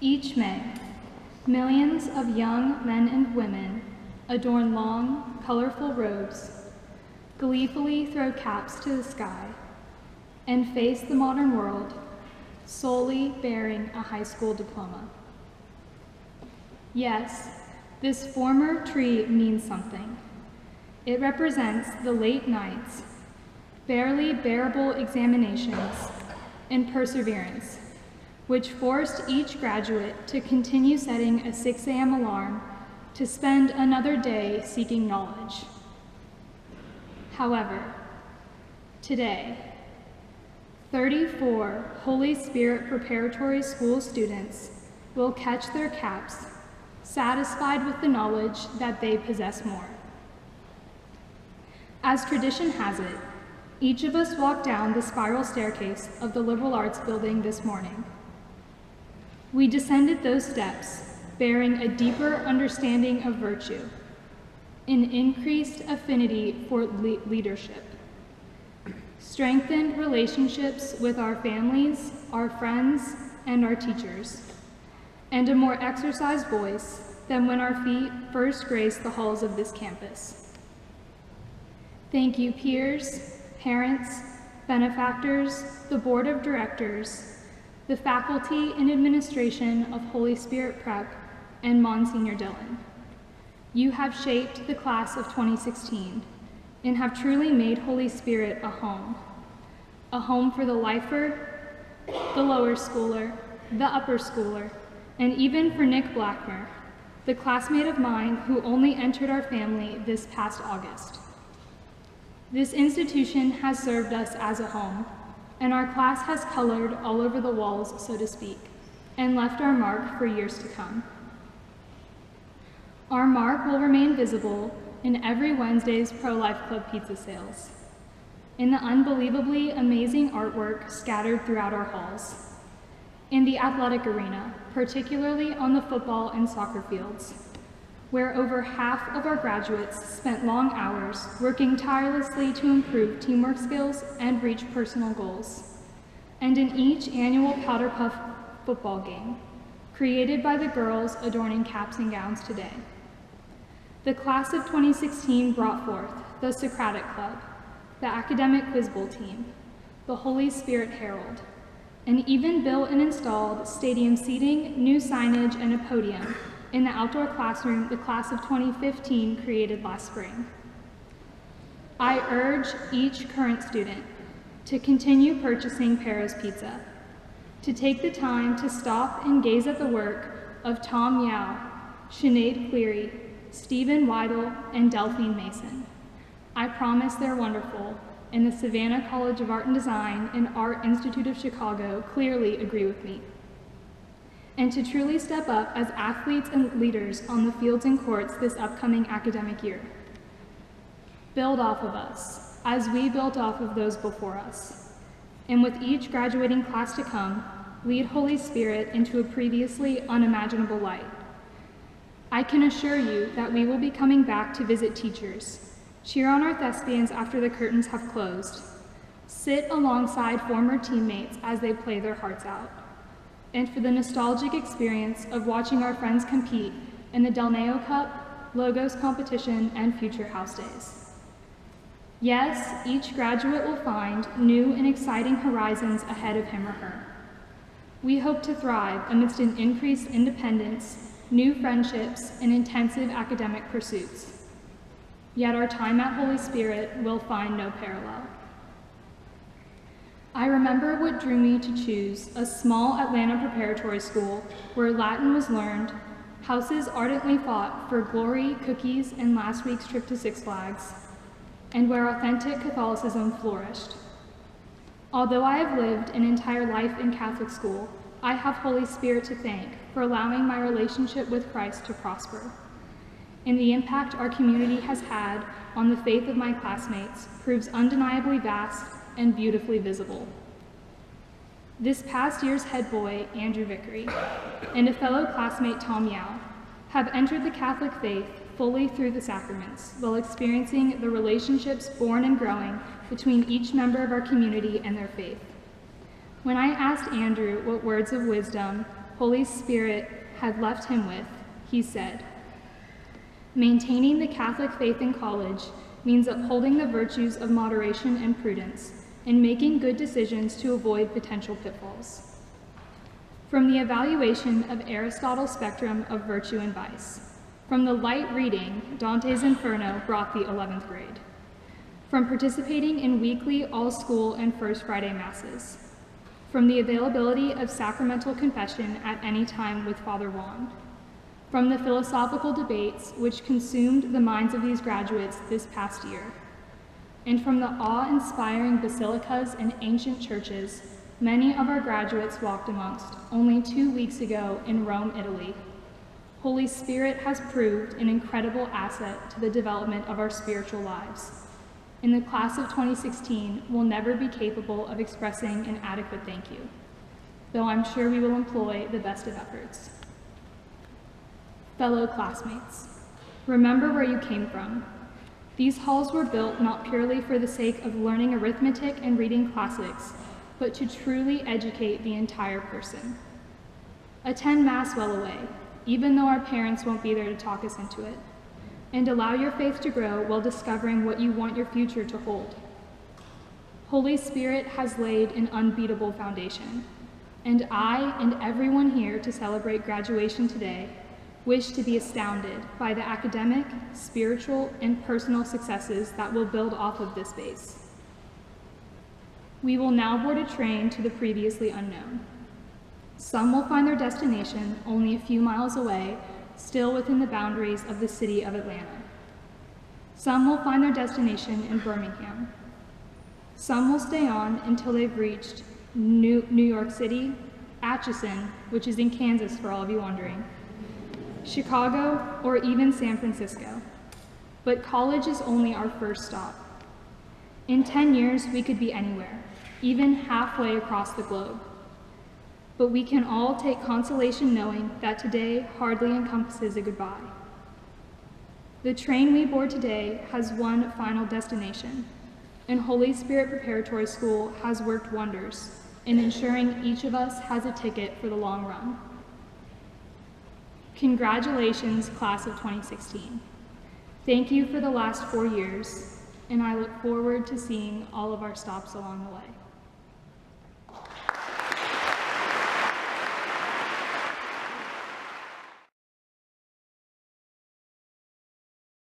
Each May, millions of young men and women adorn long, colorful robes, gleefully throw caps to the sky, and face the modern world solely bearing a high school diploma. Yes, this former tree means something. It represents the late nights, barely bearable examinations, and perseverance, which forced each graduate to continue setting a 6 a.m. alarm to spend another day seeking knowledge. However, today, 34 Holy Spirit Preparatory School students will catch their caps, satisfied with the knowledge that they possess more. As tradition has it, each of us walked down the spiral staircase of the liberal arts building this morning. We descended those steps, bearing a deeper understanding of virtue, an increased affinity for leadership, strengthened relationships with our families, our friends, and our teachers, and a more exercised voice than when our feet first graced the halls of this campus. Thank you, peers, parents, benefactors, the board of directors, the faculty and administration of Holy Spirit Prep, and Monsignor Dillon. You have shaped the class of 2016 and have truly made Holy Spirit a home for the lifer, the lower schooler, the upper schooler, and even for Nick Blackmer, the classmate of mine who only entered our family this past August. This institution has served us as a home, and our class has colored all over the walls, so to speak, and left our mark for years to come. Our mark will remain visible in every Wednesday's Pro-Life Club pizza sales, in the unbelievably amazing artwork scattered throughout our halls, in the athletic arena, particularly on the football and soccer fields, where over half of our graduates spent long hours working tirelessly to improve teamwork skills and reach personal goals, and in each annual Powder Puff football game, created by the girls adorning caps and gowns today. The class of 2016 brought forth the Socratic Club, the Academic Quiz Bowl team, the Holy Spirit Herald, and even built and installed stadium seating, new signage, and a podium in the outdoor classroom the class of 2015 created last spring. I urge each current student to continue purchasing Paris Pizza, to take the time to stop and gaze at the work of Tom Yao, Sinead Cleary, Stephen Weidel, and Delphine Mason. I promise they're wonderful, and the Savannah College of Art and Design and Art Institute of Chicago clearly agree with me. And to truly step up as athletes and leaders on the fields and courts this upcoming academic year. Build off of us, as we built off of those before us. And with each graduating class to come, lead Holy Spirit into a previously unimaginable light. I can assure you that we will be coming back to visit teachers, cheer on our thespians after the curtains have closed, sit alongside former teammates as they play their hearts out, and for the nostalgic experience of watching our friends compete in the Del Neo Cup, Logos competition, and future house days. Yes, each graduate will find new and exciting horizons ahead of him or her. We hope to thrive amidst an increased independence, new friendships, and intensive academic pursuits. Yet our time at Holy Spirit will find no parallel. I remember what drew me to choose a small Atlanta preparatory school where Latin was learned, houses ardently fought for glory, cookies, and last week's trip to Six Flags, and where authentic Catholicism flourished. Although I have lived an entire life in Catholic school, I have Holy Spirit to thank for allowing my relationship with Christ to prosper. And the impact our community has had on the faith of my classmates proves undeniably vast and beautifully visible. This past year's head boy, Andrew Vickery, and a fellow classmate, Tom Yao, have entered the Catholic faith fully through the sacraments while experiencing the relationships born and growing between each member of our community and their faith. When I asked Andrew what words of wisdom Holy Spirit had left him with, he said, "Maintaining the Catholic faith in college means upholding the virtues of moderation and prudence and making good decisions to avoid potential pitfalls." From the evaluation of Aristotle's spectrum of virtue and vice, from the light reading Dante's Inferno brought the 11th grade, from participating in weekly all-school and First Friday Masses, from the availability of sacramental confession at any time with Father Juan, from the philosophical debates which consumed the minds of these graduates this past year, and from the awe-inspiring basilicas and ancient churches many of our graduates walked amongst only 2 weeks ago in Rome, Italy. Holy Spirit has proved an incredible asset to the development of our spiritual lives, and the class of 2016 will never be capable of expressing an adequate thank you, though I'm sure we will employ the best of efforts. Fellow classmates, remember where you came from. These halls were built not purely for the sake of learning arithmetic and reading classics, but to truly educate the entire person. Attend Mass well away, even though our parents won't be there to talk us into it, and allow your faith to grow while discovering what you want your future to hold. Holy Spirit has laid an unbeatable foundation, and I and everyone here to celebrate graduation today wish to be astounded by the academic, spiritual, and personal successes that will build off of this base. We will now board a train to the previously unknown. Some will find their destination only a few miles away, still within the boundaries of the city of Atlanta. Some will find their destination in Birmingham. Some will stay on until they've reached New York City, Atchison, which is in Kansas for all of you wondering, Chicago, or even San Francisco. But college is only our first stop. In 10 years, we could be anywhere, even halfway across the globe. But we can all take consolation knowing that today hardly encompasses a goodbye. The train we board today has one final destination, and Holy Spirit Preparatory School has worked wonders in ensuring each of us has a ticket for the long run. Congratulations, class of 2016. Thank you for the last 4 years, and I look forward to seeing all of our stops along the way.